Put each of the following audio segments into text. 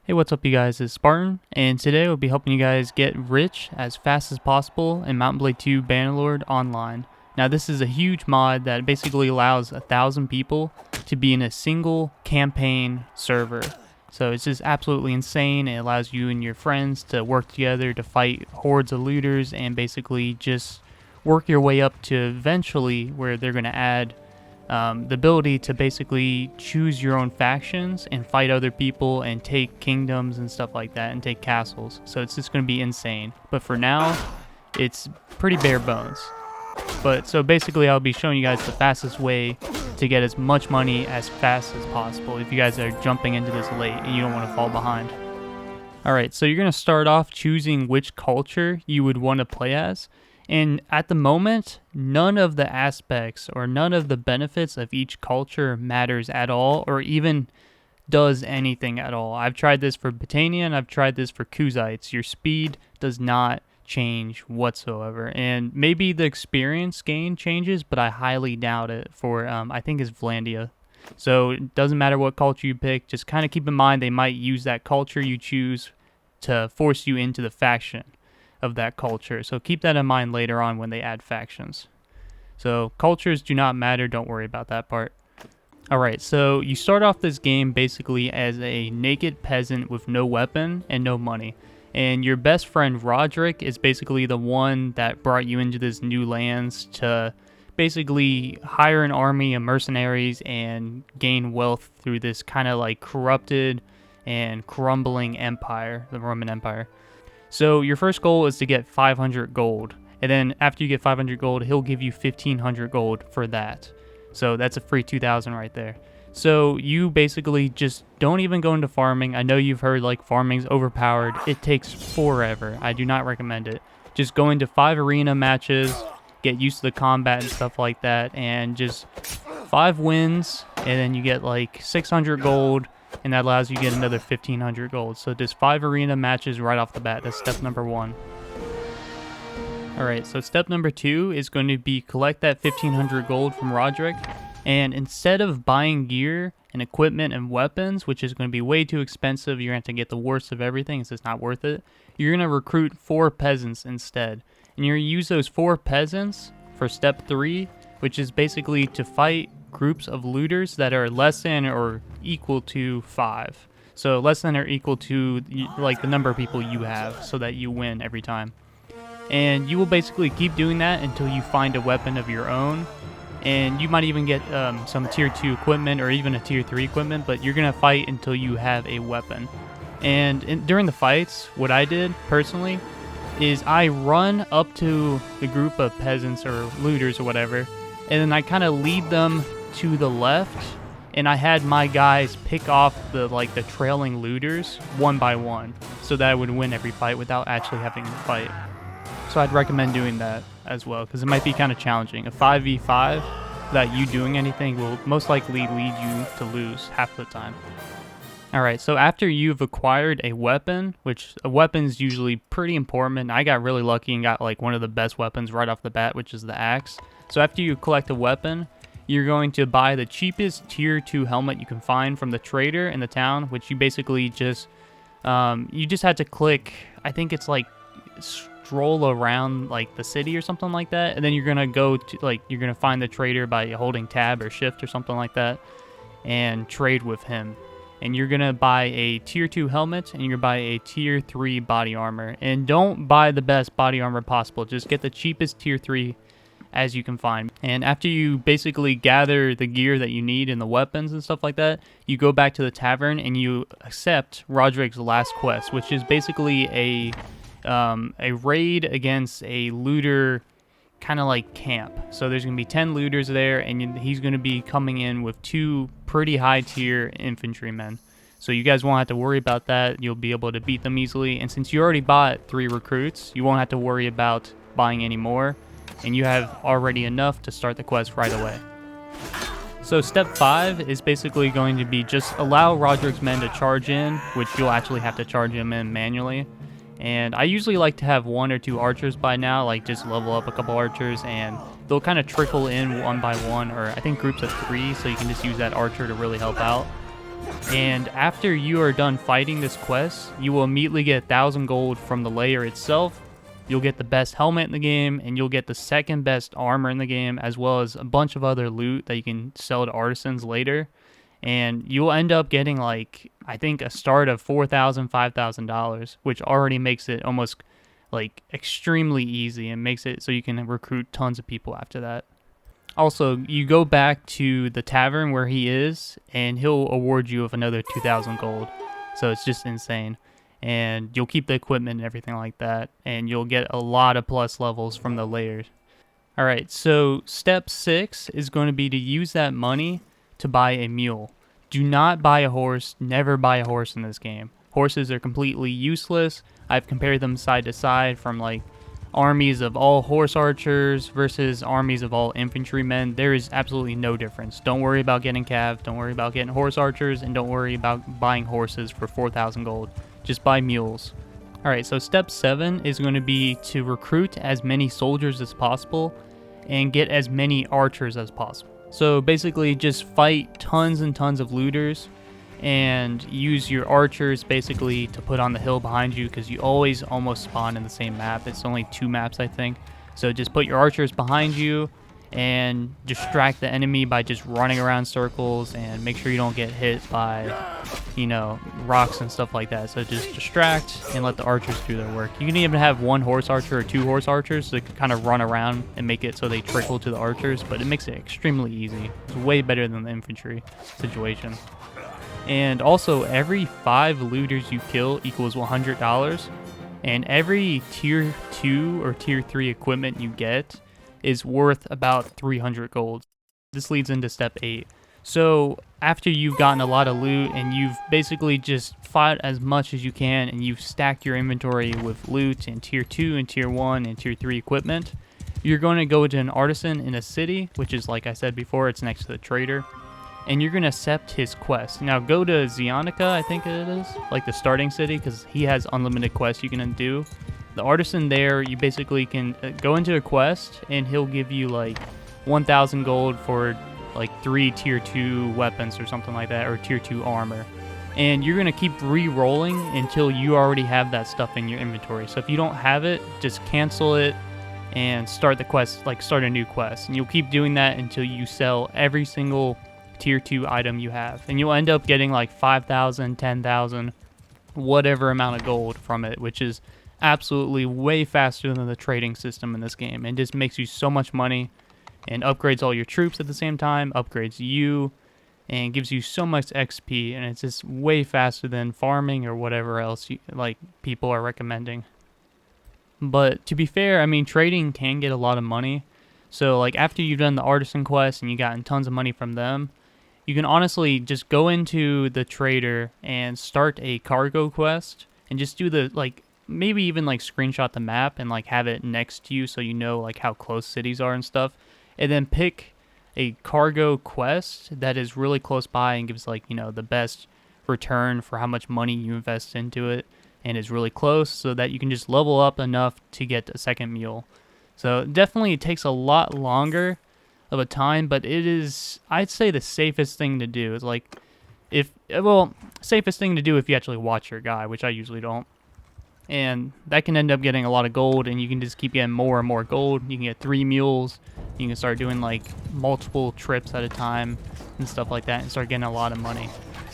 Hey, what's up you guys, it's Spartan, and today we'll be helping you guys get rich as fast as possible in Mountain Blade 2 Bannerlord Online. Now this is a huge mod that basically allows 1,000 people to be in a single campaign server. So it's just absolutely insane. It allows you and your friends to work together to fight hordes of looters and basically just work your way up to eventually where they're going to add the ability to basically choose your own factions and fight other people and take kingdoms and stuff like that and take castles. So it's just going to be insane. But for now, it's pretty bare bones. But so basically I'll be showing you guys the fastest way to get as much money as fast as possible if you guys are jumping into this late and you don't want to fall behind. Alright, so you're going to start off choosing which culture you would want to play as. And at the moment, none of the aspects or none of the benefits of each culture matters at all or even does anything at all. I've tried this for Britannia and I've tried this for Kuzites. Your speed does not change whatsoever. And maybe the experience gain changes, but I highly doubt it for, I think it's Vlandia. So it doesn't matter what culture you pick. Just kind of keep in mind they might use that culture you choose to force you into the faction of that culture. So keep that in mind later on when they add factions. So cultures do not matter, don't worry about that part. Alright, so you start off this game basically as a naked peasant with no weapon and no money. And your best friend Roderick is basically the one that brought you into this new lands to basically hire an army of mercenaries and gain wealth through this kind of like corrupted and crumbling empire, the Roman Empire. So your first goal is to get 500 gold, and then after you get 500 gold, he'll give you 1,500 gold for that. So that's a free 2,000 right there. So you basically just don't even go into farming. I know you've heard like farming's overpowered. It takes forever. I do not recommend it. Just go into 5 arena matches, get used to the combat and stuff like that, and just 5 wins, and then you get like 600 gold. And that allows you to get another 1,500 gold. So just 5 arena matches right off the bat. That's step number 1. Alright, so step number 2 is going to be collect that 1,500 gold from Roderick. And instead of buying gear and equipment and weapons, which is going to be way too expensive, you're going to have to get the worst of everything, it's just not worth it. You're going to recruit 4 peasants instead. And you're going to use those 4 peasants for step 3, which is basically to fight groups of looters that are less than or equal to 5. So less than or equal to like the number of people you have so that you win every time. And you will basically keep doing that until you find a weapon of your own. And you might even get some tier 2 equipment or even a tier 3 equipment, but you're going to fight until you have a weapon. And during the fights, what I did personally is I run up to the group of peasants or looters or whatever, and then I kind of lead them to the left, and I had my guys pick off the trailing looters one by one so that I would win every fight without actually having to fight. So I'd recommend doing that as well, because it might be kind of challenging. A 5v5 without you doing anything will most likely lead you to lose half the time. Alright, so after you've acquired a weapon, which a weapon's usually pretty important, I got really lucky and got like one of the best weapons right off the bat, which is the axe. So after you collect a weapon, you're going to buy the cheapest tier 2 helmet you can find from the trader in the town, which you basically just, you just had to click, I think it's like stroll around like the city or something like that, and then you're going to go to, like, you're going to find the trader by holding tab or shift or something like that, and trade with him. And you're going to buy a tier 2 helmet, and you're going to buy a tier 3 body armor. And don't buy the best body armor possible, just get the cheapest tier 3 as you can find. And after you basically gather the gear that you need and the weapons and stuff like that, you go back to the tavern and you accept Roderick's last quest, which is basically a raid against a looter kind of like camp. So there's going to be 10 looters there, and he's going to be coming in with 2 pretty high tier infantrymen. So you guys won't have to worry about that. You'll be able to beat them easily. And since you already bought 3 recruits, you won't have to worry about buying any more. And you have already enough to start the quest right away. So step 5 is basically going to be just allow Roderick's men to charge in, which you'll actually have to charge him in manually. And I usually like to have 1 or 2 archers by now, like just level up a couple archers, and they'll kind of trickle in one by one, or I think groups of 3, so you can just use that archer to really help out. And after you are done fighting this quest, you will immediately get 1,000 gold from the layer itself. You'll get the best helmet in the game, and you'll get the second best armor in the game, as well as a bunch of other loot that you can sell to artisans later. And you'll end up getting, like, I think a start of $4,000, $5,000, which already makes it almost like extremely easy and makes it so you can recruit tons of people after that. Also, you go back to the tavern where he is, and he'll award you with another 2,000 gold. So it's just insane. And you'll keep the equipment and everything like that, and you'll get a lot of plus levels from the layers. Alright, so step 6 is going to be to use that money to buy a mule. Do not buy a horse, never buy a horse in this game. Horses are completely useless. I've compared them side to side from like armies of all horse archers versus armies of all infantrymen. There is absolutely no difference. Don't worry about getting cav, don't worry about getting horse archers, and don't worry about buying horses for 4,000 gold. Just buy mules. Alright, so step 7 is going to be to recruit as many soldiers as possible and get as many archers as possible. So basically just fight tons and tons of looters and use your archers basically to put on the hill behind you, because you always almost spawn in the same map. It's only 2 maps, I think. So just put your archers behind you and distract the enemy by just running around circles, and make sure you don't get hit by, you know, rocks and stuff like that. So just distract and let the archers do their work. You can even have 1 horse archer or 2 horse archers to kind of run around and make it so they trickle to the archers, but it makes it extremely easy. It's way better than the infantry situation. And also, every 5 looters you kill equals $100, and every tier 2 or tier 3 equipment you get is worth about 300 gold. This leads into step 8. So after you've gotten a lot of loot and you've basically just fought as much as you can, and you've stacked your inventory with loot and tier 2 and tier 1 and tier 3 equipment, you're going to go to an artisan in a city, which is, like I said before, it's next to the trader. And you're going to accept his quest. Now go to Zionica, I think it is, like the starting city, because he has unlimited quests you can do. The artisan there, you basically can go into a quest, and he'll give you like 1,000 gold for like 3 tier 2 weapons or something like that, or tier 2 armor. And you're going to keep re-rolling until you already have that stuff in your inventory. So if you don't have it, just cancel it and start the quest, like start a new quest. And you'll keep doing that until you sell every single tier 2 item you have, and you'll end up getting like 5,000, 10,000, whatever amount of gold from it, which is absolutely way faster than the trading system in this game, and just makes you so much money and upgrades all your troops at the same time, upgrades you, and gives you so much XP, and it's just way faster than farming or whatever else like people are recommending. But to be fair, I mean, trading can get a lot of money. So like after you've done the artisan quest and you gotten tons of money from them, you can honestly just go into the trader and start a cargo quest and just do the, like, maybe even like screenshot the map and like have it next to you so you know like how close cities are and stuff. And then pick a cargo quest that is really close by and gives, like, you know, the best return for how much money you invest into it, and is really close, so that you can just level up enough to get a second mule. So definitely it takes a lot longer of a time, but it is, I'd say, the safest thing to do. Is like, safest thing to do if you actually watch your guy, which I usually don't. And that can end up getting a lot of gold, and you can just keep getting more and more gold. You can get 3 mules. You can start doing like multiple trips at a time and stuff like that, and start getting a lot of money.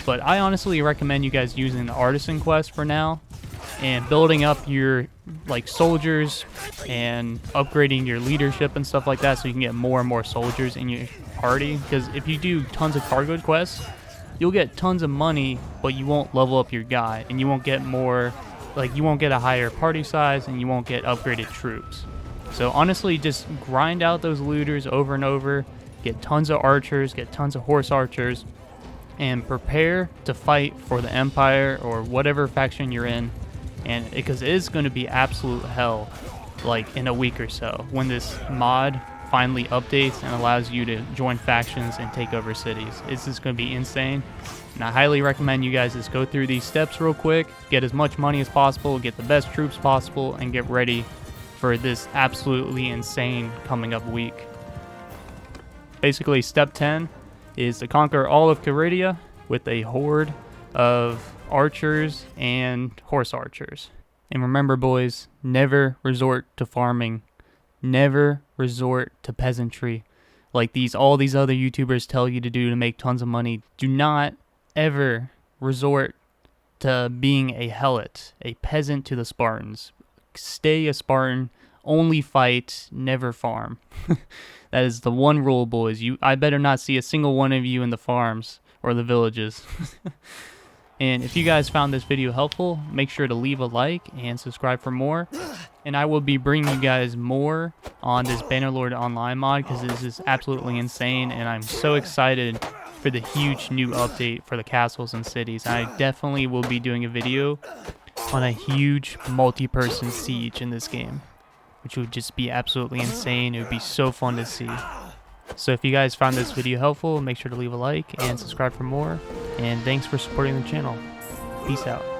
But I honestly recommend you guys using the artisan quest for now, and building up your like soldiers and upgrading your leadership and stuff like that, so you can get more and more soldiers in your party. Because if you do tons of cargo quests, you'll get tons of money, but you won't level up your guy, and you won't get more, like, you won't get a higher party size, and you won't get upgraded troops. So honestly, just grind out those looters over and over, get tons of archers, get tons of horse archers, and prepare to fight for the Empire or whatever faction you're in. And because it is going to be absolute hell, like, in a week or so, when this mod finally updates and allows you to join factions and take over cities. It's just going to be insane. And I highly recommend you guys just go through these steps real quick, get as much money as possible, get the best troops possible, and get ready for this absolutely insane coming up week. Basically, step 10 is to conquer all of Caridia, with a horde of archers and horse archers. And remember, boys, never resort to farming. Never resort to peasantry like all these other YouTubers tell you to do to make tons of money. Do not ever resort to being a helot, a peasant to the Spartans. Stay a Spartan, only fight, never farm. That is the one rule, boys. I better not see a single one of you in the farms or the villages. And if you guys found this video helpful, make sure to leave a like and subscribe for more. And I will be bringing you guys more on this Bannerlord Online mod because this is absolutely insane. And I'm so excited for the huge new update for the castles and cities. I definitely will be doing a video on a huge multi-person siege in this game, which would just be absolutely insane. It would be so fun to see. So if you guys found this video helpful, make sure to leave a like and subscribe for more. And thanks for supporting the channel. Peace out.